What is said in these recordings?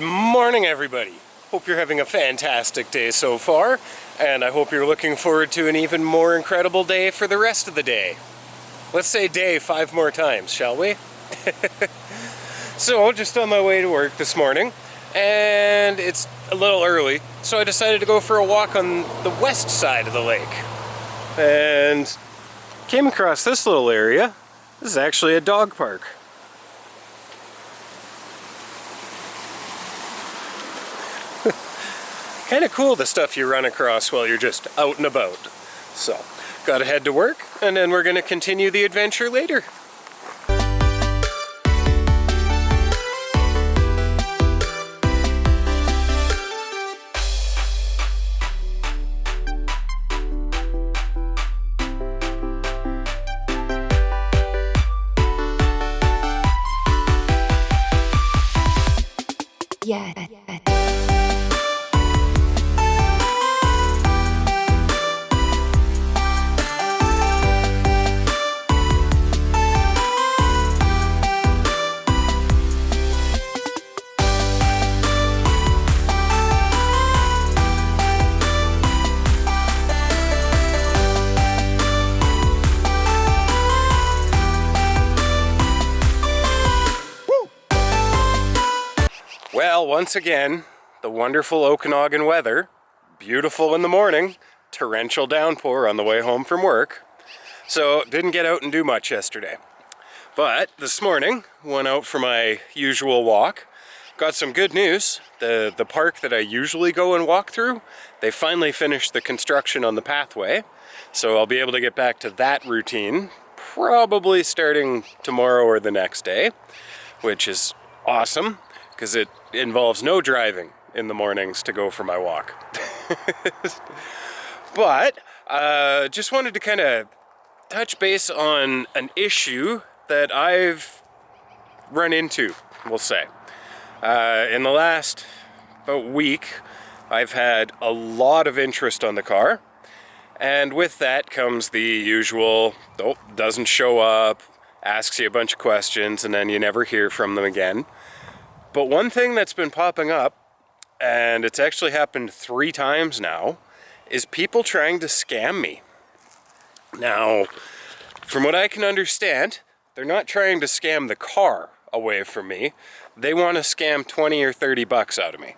Good morning, everybody. Hope you're having a fantastic day so far, and I hope you're looking forward to an even more incredible day for the rest of the day. Let's say day 5 more times, shall we? So, just on my way to work this morning, and it's a little early, so I decided to go for a walk on the west side of the lake. And came across this little area. This is actually a dog park. Kind of cool, the stuff you run across while you're just out and about. So, gotta head to work, and then we're gonna continue the adventure later. Yeah. Well, once again, the wonderful Okanagan weather. Beautiful in the morning, torrential downpour on the way home from work. So, didn't get out and do much yesterday. But this morning, went out for my usual walk. Got some good news. The park that I usually go and walk through, they finally finished the construction on the pathway. So I'll be able to get back to that routine, probably starting tomorrow or the next day, which is awesome, because it involves no driving in the mornings to go for my walk. But just wanted to kind of touch base on an issue that I've run into, we'll say. In the last about week, I've had a lot of interest on the car, and with that comes the usual, doesn't show up, asks you a bunch of questions, and then you never hear from them again. But one thing that's been popping up, and it's actually happened 3 times now, is people trying to scam me. Now, from what I can understand, they're not trying to scam the car away from me. They want to scam 20 or 30 bucks out of me.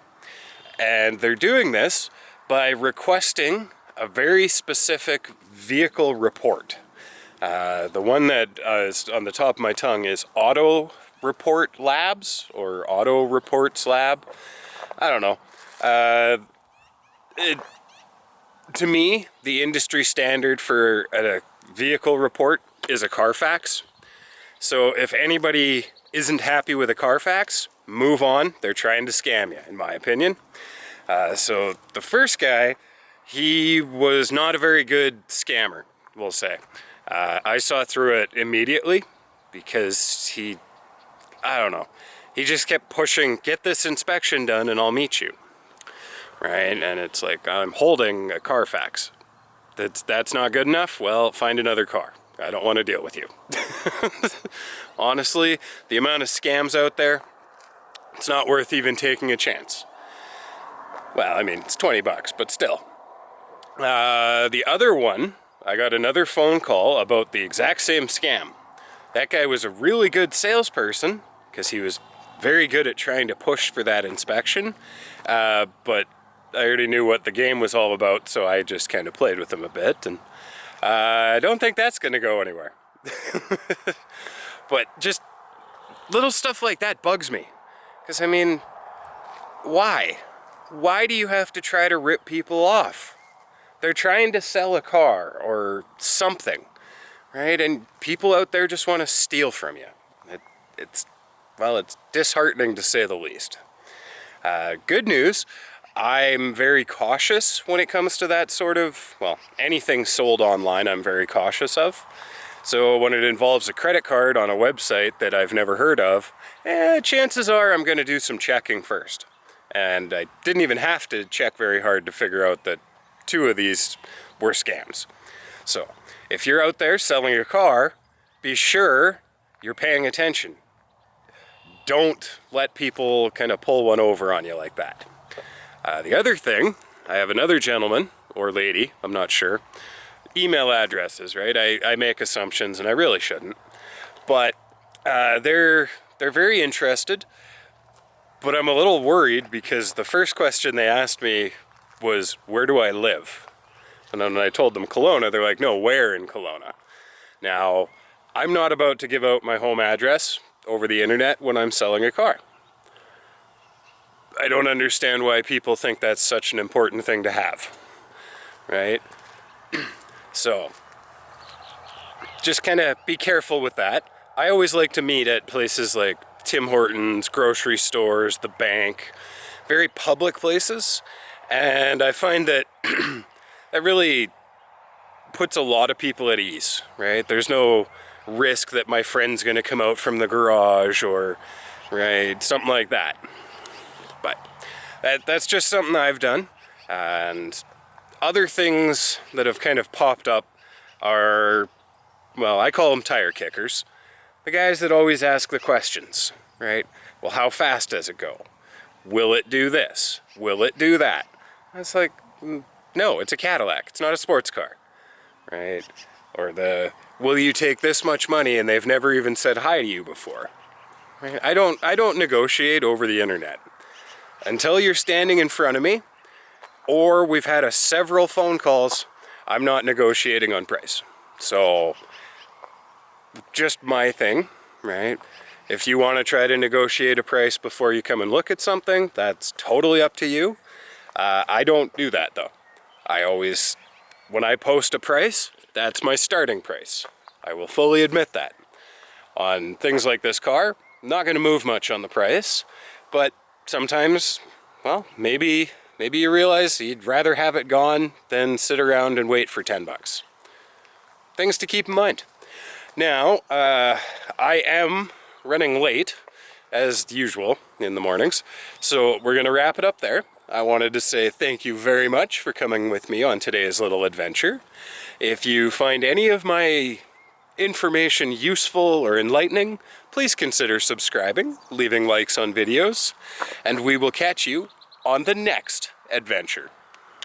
And they're doing this by requesting a very specific vehicle report. The one that is on the top of my tongue is Auto Report Labs, or Auto Reports Lab. I don't know. To me, the industry standard for a vehicle report is a Carfax. So if anybody isn't happy with a Carfax, move on. They're trying to scam you, in my opinion. So the first guy, he was not a very good scammer, we'll say. I saw through it immediately because I don't know. He just kept pushing, get this inspection done and I'll meet you. Right? And it's like, I'm holding a Carfax. That's not good enough? Well, find another car. I don't want to deal with you. Honestly, the amount of scams out there, it's not worth even taking a chance. Well, I mean, it's 20 bucks, but still. The other one, I got another phone call about the exact same scam. That guy was a really good salesperson, because he was very good at trying to push for that inspection, but I already knew what the game was all about, so I just kind of played with him a bit, and I don't think that's going to go anywhere. But just little stuff like that bugs me, because I mean, why? Why do you have to try to rip people off? They're trying to sell a car or something, right? And people out there just want to steal from you. It's disheartening to say the least. Good news, I'm very cautious when it comes to that sort of, anything sold online I'm very cautious of. So when it involves a credit card on a website that I've never heard of, chances are I'm going to do some checking first. And I didn't even have to check very hard to figure out that 2 of these were scams. So if you're out there selling your car, be sure you're paying attention. don't let people kind of pull one over on you like that. The other thing, I have another gentleman, or lady, I'm not sure, email addresses, right? I make assumptions, and I really shouldn't. But they're very interested, but I'm a little worried because the first question they asked me was, where do I live? And then when I told them Kelowna, they're like, no, where in Kelowna? Now, I'm not about to give out my home address over the internet when I'm selling a car. I don't understand why people think that's such an important thing to have, right? So, just kind of be careful with that. I always like to meet at places like Tim Hortons, grocery stores, the bank, very public places, and I find that that really puts a lot of people at ease, right? There's no risk that my friend's going to come out from the garage or, right, something like that. But that's just something I've done. And other things that have kind of popped up are, well, I call them tire kickers. The guys that always ask the questions, right? Well, how fast does it go? Will it do this? Will it do that? It's like, no, it's a Cadillac. It's not a sports car, right? Or the, will you take this much money, and they've never even said hi to you before. Right? I don't negotiate over the internet. Until you're standing in front of me, or we've had several phone calls, I'm not negotiating on price. So, just my thing, right? If you want to try to negotiate a price before you come and look at something, that's totally up to you. I don't do that though. I always, when I post a price, that's my starting price. I will fully admit that. On things like this car, I'm not going to move much on the price, but sometimes, well, maybe you realize you'd rather have it gone than sit around and wait for 10 bucks. Things to keep in mind. Now, I am running late, as usual, in the mornings, so we're going to wrap it up there. I wanted to say thank you very much for coming with me on today's little adventure. If you find any of my information useful or enlightening, please consider subscribing, leaving likes on videos, and we will catch you on the next adventure.